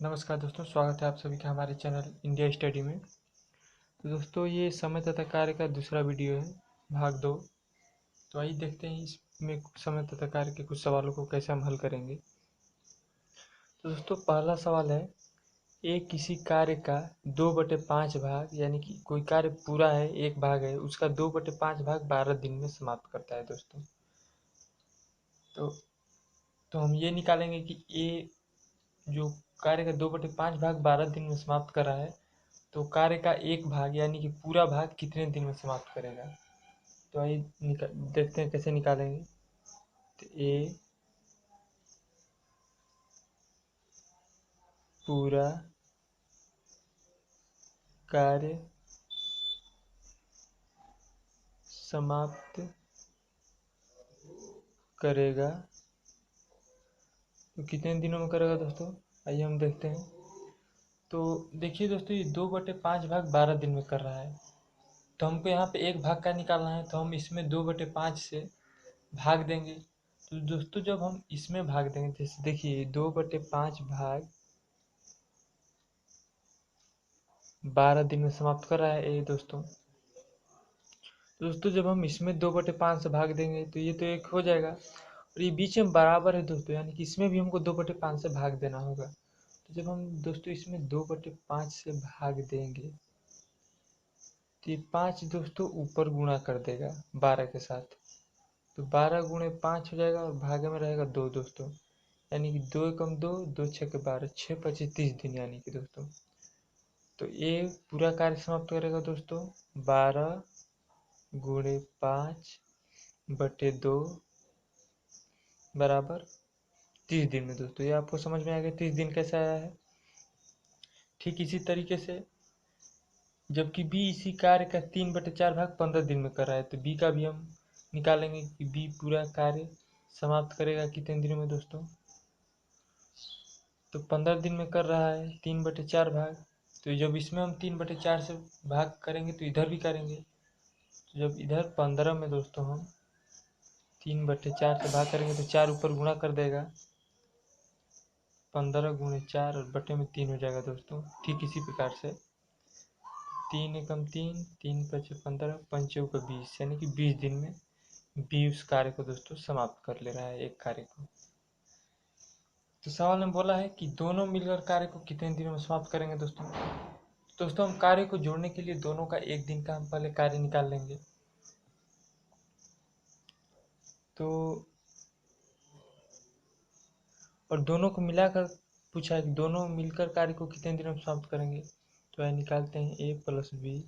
नमस्कार दोस्तों, स्वागत है आप सभी का हमारे चैनल इंडिया स्टडी में। तो दोस्तों, ये समय तथा कार्य का दूसरा वीडियो है, भाग 2। तो आइए देखते हैं इसमें समय तथा कार्य के कुछ सवालों को कैसे हम हल करेंगे। तो दोस्तों, पहला सवाल है, एक किसी कार्य का 2/5 भाग, यानी कि कोई कार्य पूरा है, एक भाग है, उसका 2/5 भाग 12 दिन में समाप्त करता है। दोस्तों, तो हम ये निकालेंगे कि ये जो कार्य का 2/5 भाग 12 दिन में समाप्त कर रहा है, तो कार्य का एक भाग यानी कि पूरा भाग कितने दिन में समाप्त करेगा। तो आइए देखते हैं कैसे निकालेंगे। तो ए पूरा कार्य समाप्त करेगा, तो कितने दिनों में करेगा दोस्तों, आइए हम देखते हैं। तो देखिए दोस्तों, ये 2/5 भाग 12 दिन में कर रहा है, तो हमको यहाँ पे एक भाग का निकालना है, तो हम इसमें 2/5 से भाग देंगे। तो दोस्तों, जब हम इसमें भाग देंगे, जैसे देखिए 2/5 भाग 12 दिन में समाप्त कर रहा है ये दोस्तों। तो दोस्तों, जब हम इसमें 2/5 से भाग देंगे तो ये तो एक हो जाएगा, और ये बीच में बराबर है दोस्तों, यानी कि इसमें भी हमको 2/5 से भाग देना होगा। तो जब हम दोस्तों इसमें 2/5 से भाग देंगे, तो ये 5 दोस्तों ऊपर गुणा कर देगा 12 के साथ, तो 12 गुणे 5 हो जाएगा, और भागे में रहेगा 2 दोस्तों, यानी कि 2 एकम 2, 2 छः 12, 6×25 30 दिन, यानी कि दोस्तों। तो ये पूरा कार्य समाप्त करेगा दोस्तों 12 गुणे 5/2 बराबर 30 दिन में। दोस्तों, ये आपको समझ में आ गया 30 दिन कैसे आया है। ठीक इसी तरीके से जबकि बी इसी कार्य का 3/4 भाग 15 दिन में कर रहा है, तो बी का भी हम निकालेंगे कि बी पूरा कार्य समाप्त करेगा कितने दिनों में दोस्तों। तो 15 दिन में कर रहा है 3/4 भाग, तो जब इसमें हम 3/4 से भाग करेंगे तो इधर भी करेंगे। तो जब इधर 15 में दोस्तों हम 3/4 से भाग करेंगे तो 4 ऊपर गुणा कर देगा, 15 गुणे 4 और बटे में 3 हो जाएगा दोस्तों। ठीक इसी प्रकार से 3 एकम 3, 3×5 15, 5×4 20, यानी कि 20 दिन में बी उस कार्य को दोस्तों समाप्त कर ले रहा है, एक कार्य को। तो सवाल में बोला है कि दोनों मिलकर कार्य को कितने दिनों में समाप्त करेंगे दोस्तों। हम कार्य को जोड़ने के लिए दोनों का एक दिन का हम पहले कार्य निकाल लेंगे। तो और दोनों को मिलाकर पूछा है कि दोनों मिलकर कार्य को कितने दिनों में समाप्त करेंगे। तो यह निकालते हैं ए प्लस बी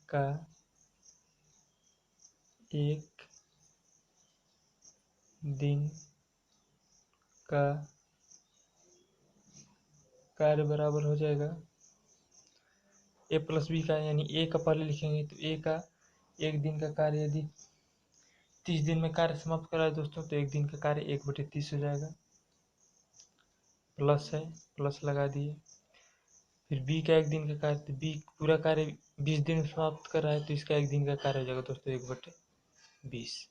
का एक दिन का कार्य बराबर हो जाएगा ए प्लस बी का, यानी ए का पहले लिखेंगे, तो ए का एक दिन का कार्य यदि 30 दिन में कार्य समाप्त करा है दोस्तों, तो एक दिन का कार्य 1/30 हो जाएगा, प्लस है, प्लस लगा दिए। फिर बी का एक दिन का कार्य, तो बी पूरा कार्य 20 दिन में समाप्त कर रहा है, तो इसका एक दिन का कार्य हो जाएगा दोस्तों 1/20।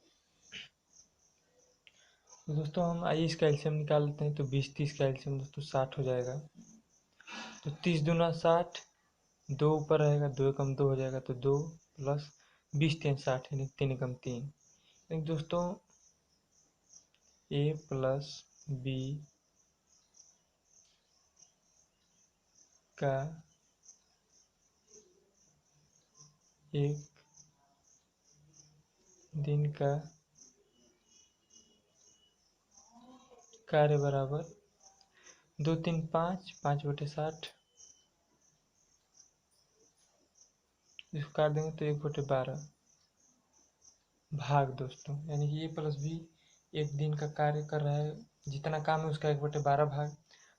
तो दोस्तों, हम आइए इसका एलसीएम निकाल लेते हैं। तो 20 30 का एलसीएम दोस्तों 60 हो जाएगा। तो 30 दूना 60, 2 ऊपर रहेगा, 2 एकम 2 हो जाएगा, तो 2 प्लस 20 3 60, यानी 3 एकम 3। यानी दोस्तों ए प्लस बी का एक दिन का कार्य बराबर 2 3 5, 5/60, इसको काट देंगे तो 1/12 भाग दोस्तों, यानी कि ए प्लस बी एक दिन का कार्य कर रहा है, जितना काम है उसका 1/12 भाग।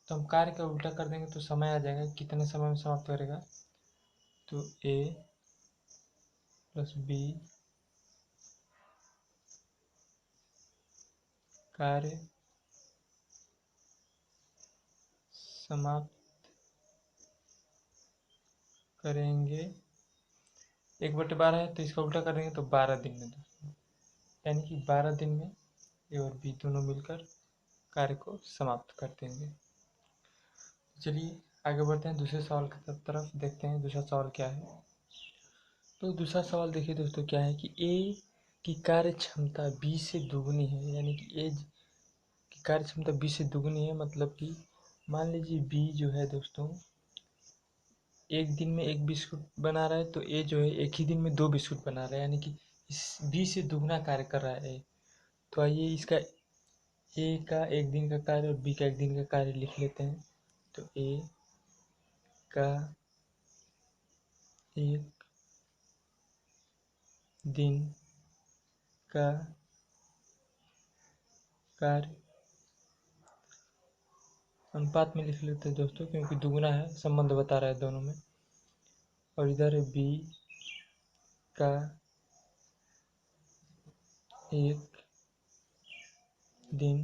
तो हम कार्य का उल्टा कर देंगे तो समय आ जाएगा कितने समय में समाप्त करेगा। तो ए प्लस बी कार्य समाप्त करेंगे 1/12 है, तो इसका उल्टा कर देंगे तो 12 दिन में दोस्तों, यानी कि 12 दिन में ए और बी दोनों मिलकर कार्य को समाप्त कर देंगे। चलिए आगे बढ़ते हैं, दूसरे सवाल की तरफ देखते हैं दूसरा सवाल क्या है। तो दूसरा सवाल देखिए दोस्तों, क्या है कि ए की कार्य क्षमता बी से दुगनी है, यानी कि ए की कार्य क्षमता बी से दुगनी है। मतलब कि मान लीजिए बी जो है दोस्तों एक दिन में एक बिस्कुट बना रहा है, तो ए जो है एक ही दिन में 2 बिस्कुट बना रहा है, यानी कि इस बी से दुगना कार्य कर रहा है ए। तो आइए इसका ए का एक दिन का कार्य और बी का एक दिन का कार्य लिख लेते हैं। तो ए का एक दिन का कार्य अनुपात में लिख लेते हैं दोस्तों, क्योंकि दुगना है, संबंध बता रहा है दोनों में। और इधर है बी का एक दिन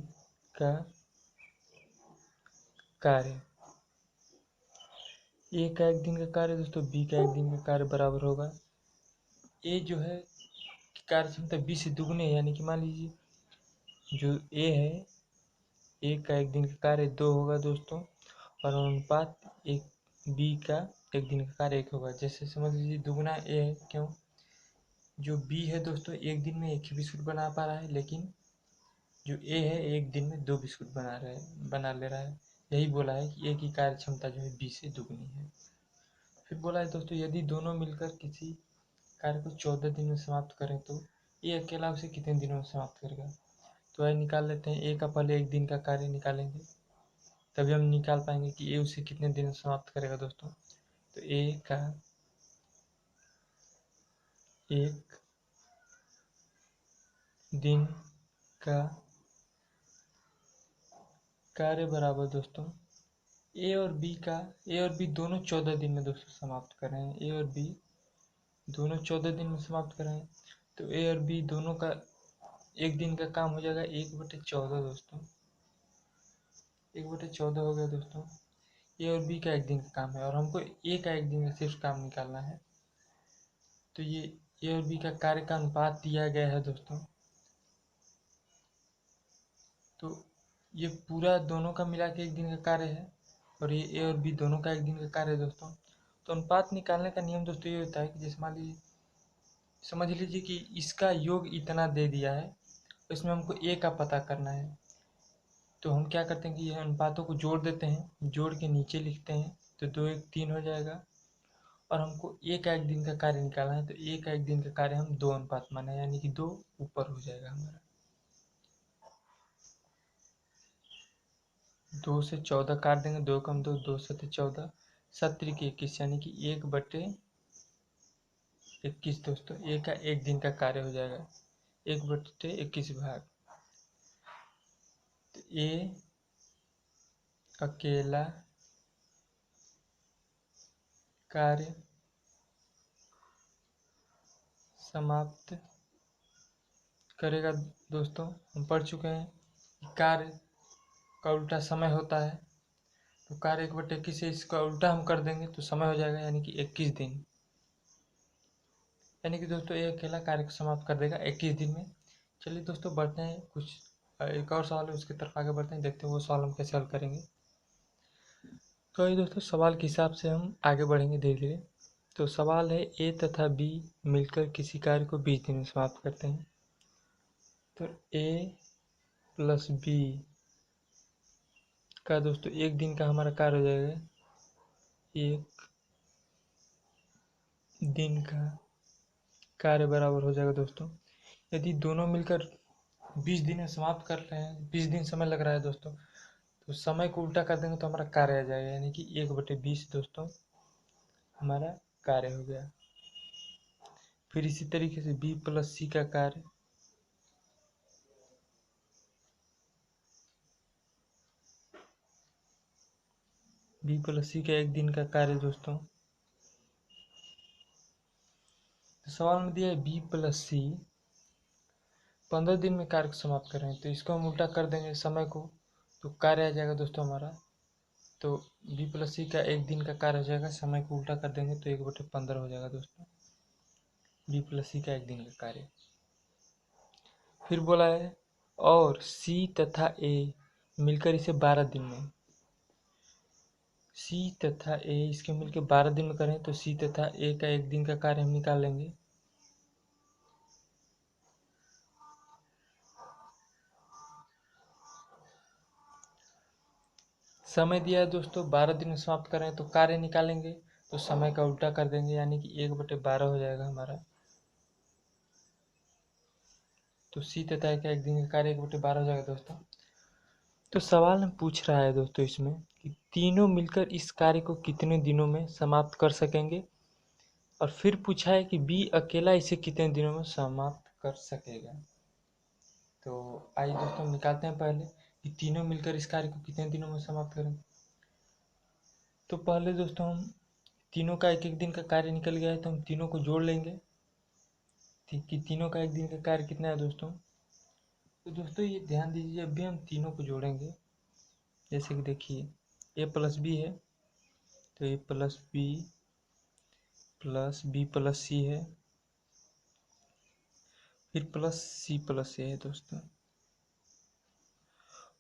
का कार्य। ए का एक दिन का कार्य दोस्तों बी का एक दिन का कार्य बराबर होगा, ए जो है कार्य क्षमता बी से दुगने है, यानी कि मान लीजिए जो ए है, ए का एक दिन का कार्य 2 होगा दोस्तों, और अनुपात एक बी का एक दिन का कार्य 1 होगा। जैसे समझ लीजिए दुगना ए है, क्यों? जो बी है दोस्तों एक दिन में एक ही बिस्कुट बना पा रहा है, लेकिन जो ए है एक दिन में 2 बिस्कुट बना ले रहा है। यही बोला है कि ए की कार्य क्षमता जो है बी से दुगनी है। फिर बोला है दोस्तों, यदि दोनों मिलकर किसी कार्य को 14 दिन में समाप्त करें तो ए अकेला उसे कितने दिनों में समाप्त करेगा। तो आइए निकाल लेते हैं, ए का पहले एक दिन का कार्य निकालेंगे, तभी हम निकाल पाएंगे कि ए उसे कितने दिन में समाप्त करेगा दोस्तों। तो ए का एक दिन का कार्य बराबर दोस्तों ए और बी दोनों 14 दिन में दोस्तों समाप्त कर रहे हैं। ए और बी दोनों 14 दिन में समाप्त कर रहे हैं, तो ए और बी दोनों का एक दिन का काम हो जाएगा 1/14 दोस्तों। 1/14 हो गया दोस्तों। ए और बी का एक दिन का काम है, और हमको ए का एक दिन का सिर्फ काम निकालना है। तो ये ए और बी का कार्य का अनुपात दिया गया है दोस्तों। तो ये पूरा दोनों का मिला के एक दिन का कार्य है, और ये ए और बी दोनों का एक दिन का कार्य है दोस्तों। तो अनुपात निकालने का नियम दोस्तों ये होता है कि जैसे मान लीजिए, समझ लीजिए कि इसका योग इतना दे दिया है, तो इसमें हमको ए का पता करना है। तो हम क्या करते हैं कि ये अनुपातों को जोड़ देते हैं, जोड़ के नीचे लिखते हैं, तो 2 1 3 हो जाएगा। और हमको ए का एक दिन का कार्य निकालना है, तो ए का एक दिन का कार्य हम 2 अनुपात माना, यानी कि 2 ऊपर हो जाएगा हमारा। 2 से 14 काट देंगे, 2 कम 2, 2 7 14, 7×21, यानी कि 1/21 दोस्तों ए का एक दिन का कार्य हो जाएगा। 1/21 भाग। तो ए अकेला कार्य समाप्त करेगा दोस्तों। हम पढ़ चुके हैं कि कार्य का उल्टा समय होता है, तो कार्य 1/21 से इसका उल्टा हम कर देंगे तो समय हो जाएगा, यानी कि 21 दिन। यानी कि दोस्तों ये अकेला कार्य को समाप्त कर देगा 21 दिन में। चलिए दोस्तों बढ़ते हैं, कुछ एक और सवाल है उसकी तरफ आगे बढ़ते हैं, देखते हैं वो सवाल हम कैसे हल करेंगे। तो ये दोस्तों सवाल के हिसाब से हम आगे बढ़ेंगे धीरे धीरे। तो सवाल है, ए तथा बी मिलकर किसी कार्य को 20 दिन में समाप्त करते हैं। तो ए प्लस बी का दोस्तों एक दिन का हमारा कार्य हो जाएगा, एक दिन का कार्य बराबर हो जाएगा दोस्तों। यदि दोनों मिलकर 20 दिन में समाप्त कर रहे हैं, 20 दिन समय लग रहा है दोस्तों, तो समय को उल्टा कर देंगे तो हमारा कार्य आ जाएगा, यानी कि 1/20 दोस्तों हमारा कार्य हो गया। फिर इसी तरीके से बी प्लस सी का कार्य, बी प्लस सी का एक दिन का कार्य दोस्तों। तो सवाल में दिया है बी प्लस सी 15 दिन में कार्य को समाप्त कर रहे हैं, तो इसको हम उल्टा कर देंगे समय को, तो कार्य आ जाएगा दोस्तों हमारा। तो बी प्लस सी का एक दिन का कार्य हो जाएगा, समय को उल्टा कर देंगे तो 1/15 हो जाएगा दोस्तों बी प्लस सी का एक दिन का कार्य। फिर बोला है और सी तथा ए मिलकर इसे 12 दिन में, सी तथा ए इसके मिलकर 12 दिन में करें तो सी तथा ए का 1 दिन का कार्य हम निकाल लेंगे। समय दिया है दोस्तों 12 दिन में समाप्त करें तो कार्य निकालेंगे तो समय का उल्टा कर देंगे, यानी कि 1/12 हो जाएगा हमारा। तो सी तथा ए का 1 दिन का कार्य 1/12 हो जाएगा दोस्तों। तो सवाल में पूछ रहा है दोस्तों इसमें कि तीनों मिलकर इस कार्य को कितने दिनों में समाप्त कर सकेंगे, और फिर पूछा है कि बी अकेला इसे कितने दिनों में समाप्त कर सकेगा। तो आइए दोस्तों हम निकालते हैं पहले कि तीनों मिलकर इस कार्य को कितने दिनों में समाप्त करेंगे। तो पहले दोस्तों हम तीनों का 1-1 दिन का कार्य निकल गया है तो हम तीनों को जोड़ लेंगे कि तीनों का 1 दिन का कार्य कितना है दोस्तों। तो दोस्तों ये ध्यान दीजिए, जब भी हम तीनों को जोड़ेंगे, जैसे कि देखिए ए प्लस बी है तो ए प्लस बी प्लस सी है, फिर प्लस सी प्लस ए है दोस्तों,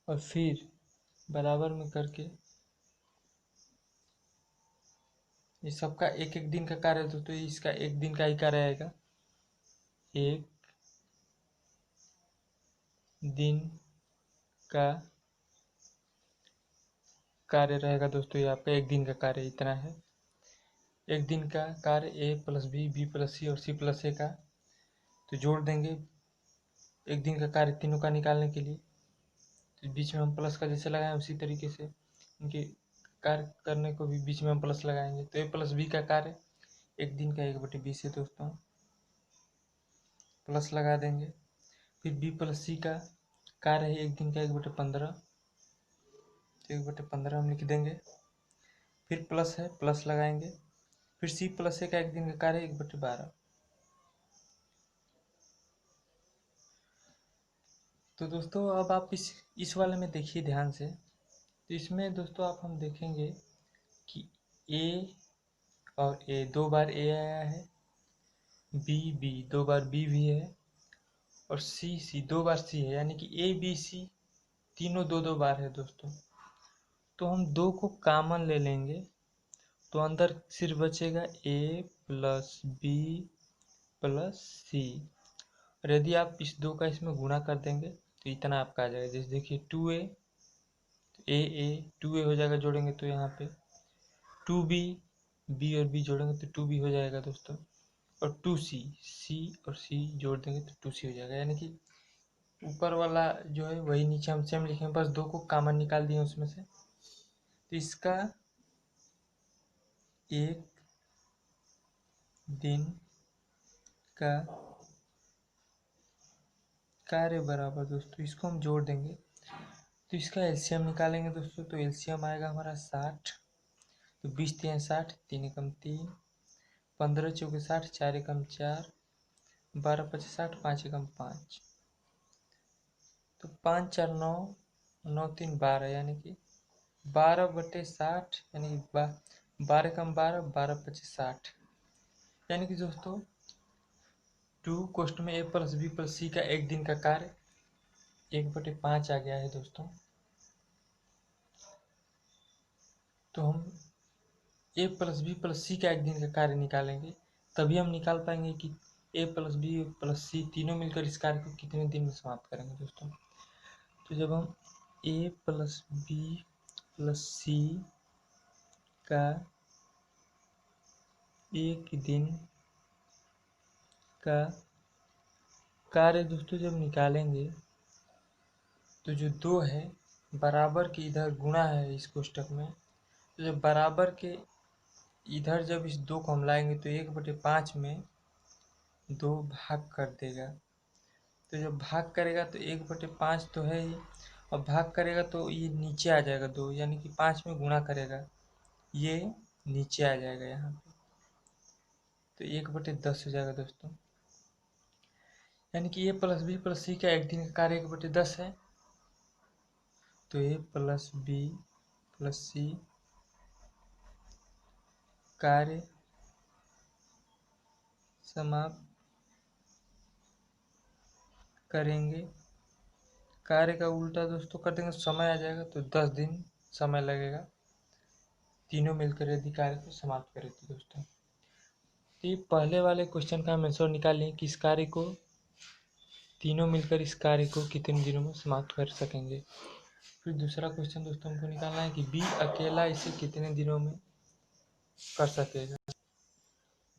और फिर बराबर में करके ये सबका 1-1 दिन का कार्य है दोस्तों। इसका 1 दिन का ही कार्य आएगा, 1 दिन का कार्य रहेगा दोस्तों। ये आपका 1 दिन का कार्य इतना है, 1 दिन का कार्य ए प्लस बी प्लस सी और सी प्लस ए का, तो जोड़ देंगे 1 दिन का कार्य तीनों का निकालने के लिए। तो बीच में हम प्लस का जैसे लगाएं उसी तरीके से इनके कार्य करने को भी बीच में हम प्लस लगाएंगे। तो ए प्लस बी का कार्य 1 दिन का 1/20 है दोस्तों, प्लस लगा देंगे। फिर बी प्लस सी का कार्य है 1 दिन का 1/15, तो 1/15 हम लिख देंगे। फिर प्लस है, प्लस लगाएंगे। फिर सी प्लस ए का 1 दिन का कार्य 1/12। तो दोस्तों अब आप इस वाले में देखिए ध्यान से। तो इसमें दोस्तों आप हम देखेंगे कि ए और ए 2 बार ए आया है, बी 2 बार बी भी है, और सी 2 बार सी है, यानी कि ए बी सी तीनों 2-2 बार है दोस्तों। तो हम 2 को कॉमन ले लेंगे तो अंदर सिर्फ बचेगा ए प्लस बी प्लस सी, और यदि आप इस 2 का इसमें गुणा कर देंगे तो इतना आपका आ जाएगा। जैसे देखिए 2a, तो ए 2a हो जाएगा, जोड़ेंगे तो यहाँ पे 2b, बी और बी जोड़ेंगे तो 2b हो जाएगा दोस्तों, और 2c, सी और सी जोड़ देंगे तो 2c हो जाएगा। यानी कि ऊपर वाला जो है वही नीचे हम सेम लिखेंगे, बस 2 को कॉमन निकाल दिए उसमें से। तो इसका 1 दिन का कार्य बराबर दोस्तों, इसको हम जोड़ देंगे तो इसका एलसीएम निकालेंगे दोस्तों। तो एलसीएम आएगा हमारा 60, तो 20×3 60, 3 एकम 3, 15 चौके 60, 4 एकम 4, 12×5 60, 5 एकम 5, तो 5 4 9, 9 3 12, यानी कि 12/60, यानी कि 12 एकम 12, 12×5 60, यानी कि दोस्तों 2 कोष्ट में ए प्लस बी प्लस सी का 1 दिन का कार्य 1/5 आ गया है दोस्तों। तो हम ए प्लस बी प्लस सी का 1 दिन का कार्य निकालेंगे, तभी हम निकाल पाएंगे कि ए प्लस बी प्लस सी तीनों मिलकर इस कार्य को कितने दिन में समाप्त करेंगे दोस्तों। तो जब हम ए प्लस बी प्लस सी का 1 दिन का कार्य दोस्तों जब निकालेंगे तो जो 2 है बराबर के इधर गुणा है इस कोष्टक में, तो जब बराबर के इधर जब इस 2 को हम लाएंगे तो 1/5 में 2 भाग कर देगा। तो जब भाग करेगा तो 1/5 तो है ही, और भाग करेगा तो ये नीचे आ जाएगा 2, यानी कि 5 में गुणा करेगा, ये नीचे आ जाएगा यहाँ पे, तो 1/10 हो जाएगा दोस्तों। यानी कि ए प्लस बी प्लस सी का 1 दिन का कार्य 1/10 है। तो ए प्लस बी प्लस सी कार्य समाप्त करेंगे कार्य का उल्टा दोस्तों कर देंगे, समय आ जाएगा तो 10 दिन समय लगेगा तीनों मिलकर यदि कार्य को समाप्त करें तो दोस्तों। तो ये पहले वाले क्वेश्चन का हम आंसर निकाल लें कि इस कार्य को तीनों मिलकर इस कार्य को कितने दिनों में समाप्त कर सकेंगे। फिर दूसरा क्वेश्चन दोस्तों हमको निकालना है कि बी अकेला इसे कितने दिनों में कर सकेगा।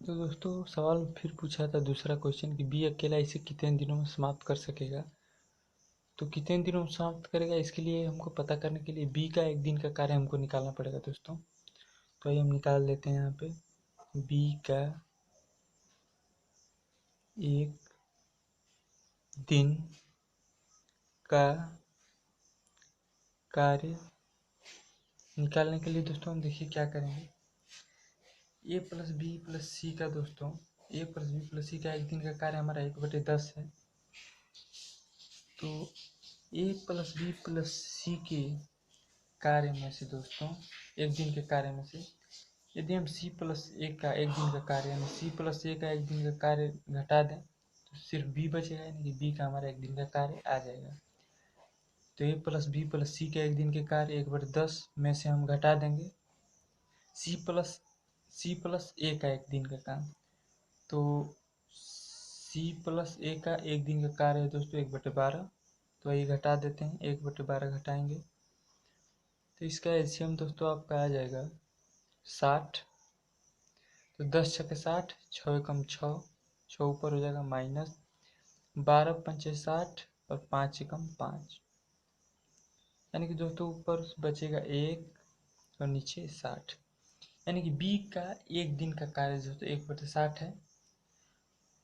तो दोस्तों सवाल फिर पूछा था दूसरा क्वेश्चन कि बी अकेला इसे कितने दिनों में समाप्त कर सकेगा। तो कितने दिनों में समाप्त करेगा, इसके लिए हमको पता करने के लिए बी का एक दिन का कार्य हमको निकालना पड़ेगा दोस्तों। तो ये हम निकाल लेते हैं यहाँ पे बी का एक दिन का कार्य निकालने के लिए दोस्तों हम देखिए क्या करेंगे। ए प्लस बी प्लस सी का दोस्तों ए प्लस बी प्लस सी का एक दिन का कार्य हमारा 1/10 है। तो ए प्लस बी प्लस सी के कार्य में से दोस्तों एक दिन के कार्य में से यदि हम सी प्लस ए का एक दिन का कार्य यानी सी प्लस ए का एक दिन का कार्य घटा दें तो सिर्फ बी बचेगा, यानी कि बी का हमारा एक दिन का कार्य आ जाएगा। तो ए प्लस बी प्लस सी का एक दिन के कार्य 1/10 में से हम घटा देंगे सी प्लस ए का एक दिन का काम। तो सी प्लस ए का एक दिन का कार्य है दोस्तों 1/12। तो ये घटा देते हैं, 1/12 घटाएंगे तो इसका एलसीएम दोस्तों आपका आ जाएगा 60। तो 10 छके 60, 6 एकम 6, 6 ऊपर हो जाएगा माइनस 12 पंचे 60 और 5 एकम 5, यानी कि दोस्तों ऊपर बचेगा 1 और नीचे 60, यानी कि बी का एक दिन का कार्य दोस्तों 1/60 है।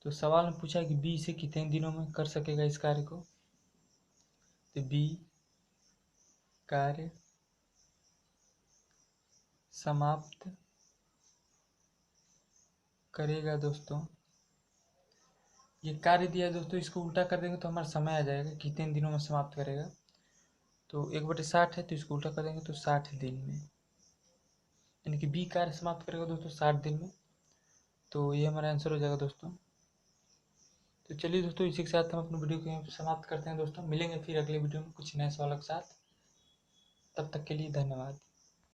तो सवाल में पूछा कि बी इसे कितने दिनों में कर सकेगा इस कार्य को। तो बी कार्य समाप्त करेगा दोस्तों, ये कार्य दिया है दोस्तों, इसको उल्टा कर देंगे तो हमारा समय आ जाएगा कितने दिनों में समाप्त करेगा। तो 1/60 है तो इसको उल्टा कर देंगे तो 60 दिन में, यानी कि बी कार्य समाप्त करेगा दोस्तों 60 दिन में। तो ये हमारा आंसर हो जाएगा दोस्तों। तो चलिए दोस्तों इसी के साथ हम अपनी वीडियो को यहाँ पे समाप्त करते हैं दोस्तों। मिलेंगे फिर अगले वीडियो में कुछ नए सवालों के साथ। तब तक के लिए धन्यवाद।